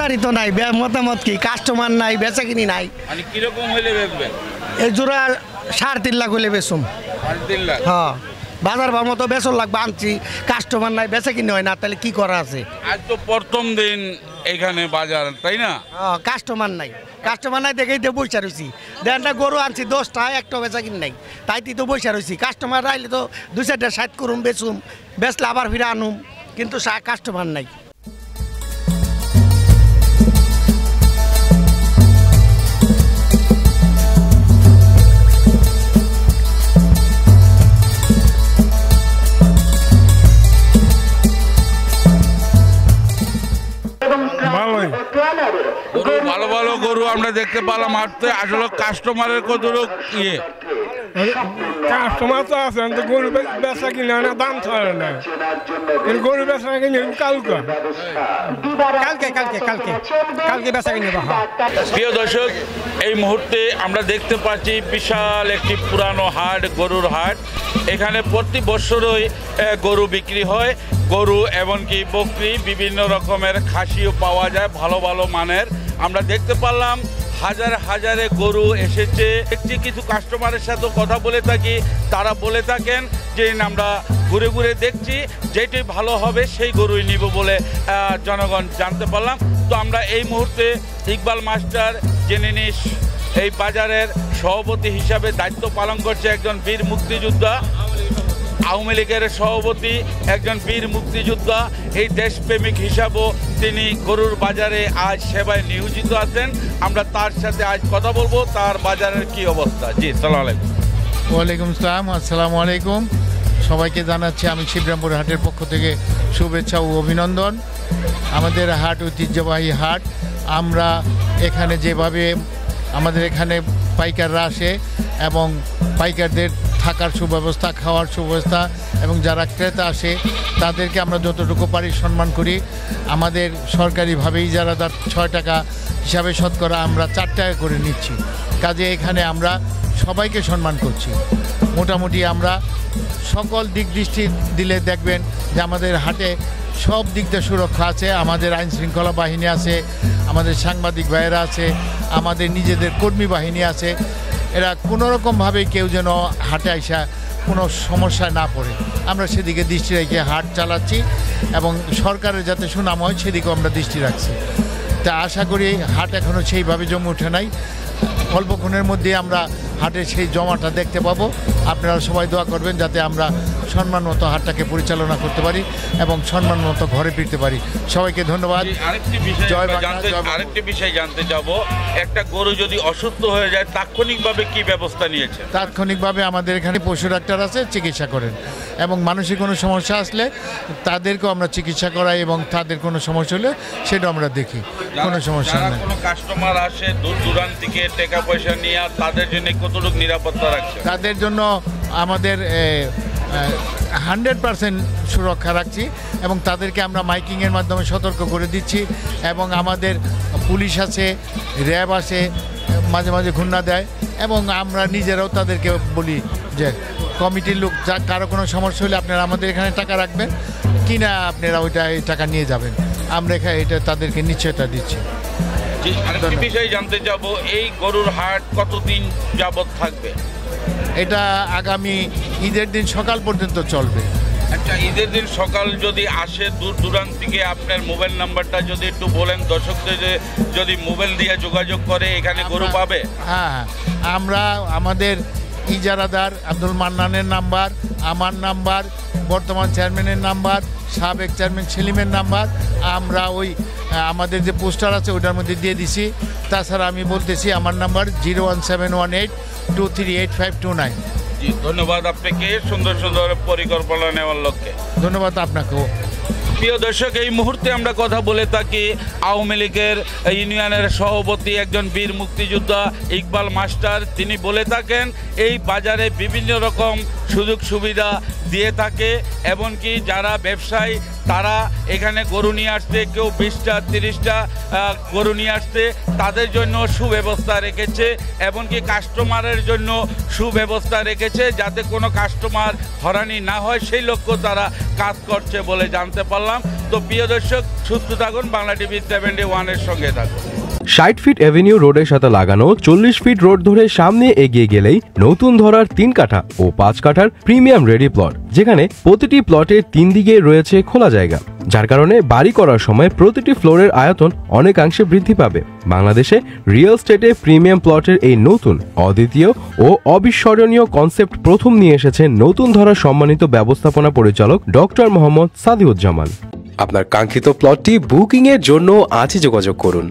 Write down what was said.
কাস্টমারই তো নাই, মতামত কি, কাস্টমার নাই, বেচা কিনি নাই। মানে কিরকম হইলে বেচবেন? এই জোড়া 3.5 লাখ হইলে বেচুম। 3.5 লাখ? হ্যাঁ, বাজার ভাব মতো বেচন লাগবে, আনছি, কাস্টমার নাই, বেচা কিনি হয় না, তাহলে কি করা আছে? আজ তো প্রথম দিন এখানে বাজার, তাই না? হ্যাঁ, কাস্টমার নাই দেখেই তো বৈশা রয়েছি। দেড়টা গরু আনছি 10টা, একটা বেচা কিনি নাই, তাই তো বৈশা রয়েছি। কাস্টমার আইলে তো 2-4টা 60 করুম, বেচুম, বেচলে আবার ফিরে আনুম, কিন্তু কাস্টমার নাই। ভালো ভালো গরু আমরা দেখতে পেলাম হাঁটতে। আসলে কাস্টমারের কত কাস্টমার তো আছে, গরু বেচা কিনে না, দাম ছাড়ে না, গরু বেচা কিনে কালকে বেচা কিনে। প্রিয় দর্শক, এই মুহূর্তে আমরা দেখতে পাচ্ছি বিশাল একটি পুরানো হাট, গরুর হাট। এখানে প্রতি বছরই গরু বিক্রি হয়। গরু এমনকি বকরি, বিভিন্ন রকমের খাসিও পাওয়া যায় ভালো ভালো মানের। আমরা দেখতে পারলাম হাজারে গরু এসেছে। দেখছি কিছু কাস্টমারের সাথে কথা বলে থাকি, তারা বলে থাকেন যে আমরা ঘুরে ঘুরে দেখছি, যেটি ভালো হবে সেই গরুই নিব বলে জনগণ জানতে পারলাম। তো আমরা এই মুহূর্তে ইকবাল মাস্টার জেনে নিস এই বাজারের সভাপতি হিসাবে দায়িত্ব পালন করছে একজন বীর মুক্তিযোদ্ধা, আওয়ামী লীগের সভাপতি, একজন বীর মুক্তিযোদ্ধা। এই দেশপ্রেমিক হিসাবেও তিনি গরুর বাজারে আজ সেবায় নিয়োজিত আছেন। আমরা তার সাথে আজ কথা বলবো, তার বাজারের কি অবস্থা। জি, আসসালামু আলাইকুম। ওয়ালাইকুম আসসালাম। আসসালামু আলাইকুম। সবাইকে জানাচ্ছি আমি শিবরামপুর হাটের পক্ষ থেকে শুভেচ্ছা ও অভিনন্দন। আমাদের হাট ঐতিহ্যবাহী হাট। আমরা এখানে যেভাবে আমাদের এখানে পাইকাররা আসে এবং পাইকারদের থাকার সুব্যবস্থা, খাওয়ার সুব্যবস্থা এবং যারা ক্রেতা আসে তাদেরকে আমরা যতটুকু পারি সম্মান করি। আমাদের সরকারিভাবেই যারা 6 টাকা হিসাবে শতকরা আমরা 4 টাকা করে নিচ্ছি। কাজে এখানে আমরা সবাইকে সম্মান করছি। মোটামুটি আমরা সকল দিক দৃষ্টি দিলে দেখবেন যে আমাদের হাটে সব দিক দিয়ে সুরক্ষা আছে। আমাদের আইন শৃঙ্খলা বাহিনী আছে, আমাদের সাংবাদিক ভাইয়েরা আছে, আমাদের নিজেদের কর্মী বাহিনী আছে। এরা কোনোরকমভাবে কেউ যেন হাটে আইসা কোনো সমস্যায় না পড়ে, আমরা সেদিকে দৃষ্টি রেখে হাট চালাচ্ছি এবং সরকারের যাতে সুনাম হয় সেদিকেও আমরা দৃষ্টি রাখছি। তা আশা করি হাট এখনও সেইভাবে জমে ওঠে নাই। অল্পক্ষণের মধ্যে আমরা হাটের সেই জমাটা দেখতে পাবো। আপনারা সবাই দোয়া করবেন যাতে আমরা সম্মান মতো হাটটাকে পরিচালনা করতে পারি এবং সম্মান মতো ঘরে ফিরতে পারি। সবাইকে ধন্যবাদ। আরেকটি বিষয় জানতে যাব, একটা গরু যদি অসুস্থ হয়ে যায় তাৎক্ষণিকভাবে কি ব্যবস্থা নিয়েছে? তাৎক্ষণিকভাবে আমাদের এখানে পশু ডাক্তার আছে, চিকিৎসা করেন এবং মানসিক কোনো সমস্যা আসলে তাদেরকেও আমরা চিকিৎসা করাই এবং তাদের কোনো সমস্যা হলে সেটা আমরা দেখি, কোনো সমস্যা নেই। কোনো কাস্টমার আসে দূর দূরান্ত থেকে টাকা পয়সা নিয়ে, তাদের জন্য কতটুকু নিরাপত্তা রাখছে? তাদের জন্য আমাদের 100% সুরক্ষা রাখছি এবং তাদেরকে আমরা মাইকিংয়ের মাধ্যমে সতর্ক করে দিচ্ছি এবং আমাদের পুলিশ আছে, র্যাব আছে, মাঝে মাঝে ঘুন্না দেয় এবং আমরা নিজেরাও তাদেরকে বলি যে কমিটির লোক যা কারো কোনো সমস্যা হলে আপনারা আমাদের এখানে টাকা রাখবেন কিনা আপনারা এই টাকা নিয়ে যাবেন। আমরা এখানে এটা তাদেরকে নিশ্চয়তা দিচ্ছি। আরেকটি বিষয় জানতে যাব, এই গরুর হাট কতদিন যাবত থাকবে? এটা আগামী ঈদের দিন সকাল পর্যন্ত চলবে। আচ্ছা, ঈদের দিন সকাল যদি আসে দূর দূরান্ত থেকে, আপনার মোবাইল নাম্বারটা যদি একটু বলেন দর্শকদের, যদি মোবাইল দিয়ে যোগাযোগ করে এখানে গরু পাবে? হ্যাঁ, আমরা আমাদের ইজারাদার আব্দুল মান্নানের নাম্বার, আমার নাম্বার, বর্তমান চেয়ারম্যানের নাম্বার, সাবেক চেয়ারম্যান সেলিমের নাম্বার আমরা ওই আমাদের যে পোস্টার আছে ওটার মধ্যে দিয়ে দিছি। তাছাড়া আমি বলতেছি আমার নাম্বার 01718238529। জি, ধন্যবাদ আপনাকে সুন্দর সুন্দর পরিকল্পনা নেওয়ার লক্ষ্যে। ধন্যবাদ আপনাকেও। প্রিয় দর্শক, এই মুহূর্তে আমরা কথা বলে থাকি আওয়ামী লীগের ইউনিয়নের সভাপতি, একজন বীর মুক্তিযোদ্ধা ইকবাল মাস্টার। তিনি বলে থাকেন এই বাজারে বিভিন্ন রকম সুযোগ সুবিধা দিয়ে থাকে, এমনকি যারা ব্যবসায়ী তারা এখানে গরু নিয়ে আসতে, কেউ 20টা 30টা গরু নিয়ে আসতে, তাদের জন্য সুব্যবস্থা রেখেছে, এমনকি কাস্টমারের জন্য সুব্যবস্থা রেখেছে যাতে কোনো কাস্টমার হয়রানি না হয় সেই লক্ষ্য তারা কাজ করছে বলে জানতে পারলাম। তো প্রিয় দর্শক, সুস্থ থাকুন, বাংলা টিভি 71-এর সঙ্গে থাকুন। 60 ফিট এভিনিউ রোডের সাথে লাগানো 40 ফিট রোড ধরে সামনে এগিয়ে গেলেই নতুন ধরার 3 কাঠা ও 5 কাঠার প্রিমিয়াম রেডি প্লট, যেখানে প্রতিটি প্লটের 3 দিকে রয়েছে খোলা জায়গা, যার কারণে বাড়ি করার সময় প্রতিটি ফ্লোরের আয়তন অনেকাংশে বৃদ্ধি পাবে। বাংলাদেশে রিয়েল স্টেটে প্রিমিয়াম প্লটের এই নতুন, অদ্বিতীয় ও অবিস্মরণীয় কনসেপ্ট প্রথম নিয়ে এসেছেন নতুন ধরার সম্মানিত ব্যবস্থাপনা পরিচালক ডক্টর মোহাম্মদ সাদিউজ্জামান। আপনার কাঙ্ক্ষিত প্লটটি বুকিং এর জন্য আজই যোগাযোগ করুন।